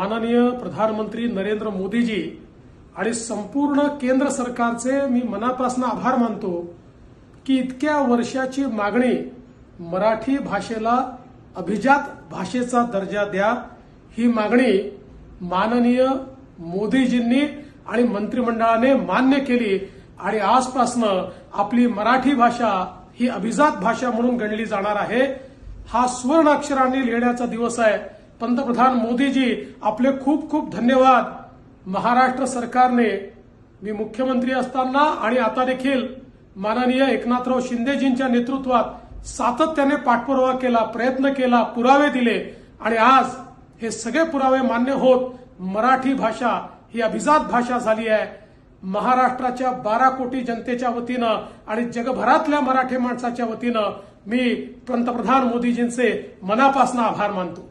माननीय प्रधानमंत्री नरेंद्र मोदीजी आणि संपूर्ण केंद्र सरकारचे मी मनापासून आभार मानतो की इतक्या वर्षाची मागणी मराठी भाषेला अभिजात भाषेचा दर्जा द्या, ही मागणी माननीय मोदीजींनी आणि मंत्रिमंडळाने मान्य केली आणि आजपासून आपली मराठी भाषा ही अभिजात भाषा म्हणून गणली जाणार आहे। हा सुवर्ण अक्षरांनी लिहिण्याचा दिवस आहे। पंतप्रधान मोदीजी आपले खूप खूप धन्यवाद। महाराष्ट्र सरकारने मी मुख्यमंत्री असताना आणि आता देखील माननीय एकनाथराव शिंदेजींच्या नेतृत्वात सातत्याने पाठपुरावा केला, प्रयत्न केला, पुरावे दिले आणि आज हे सगळे पुरावे मान्य होत मराठी भाषा ही अभिजात भाषा झाली आहे। महाराष्ट्राच्या 12 कोटी जनतेच्या वतीनं आणि जगभरातल्या मराठी माणसाच्या वतीनं मी पंतप्रधान मोदीजींचे मनापासून आभार मानतो।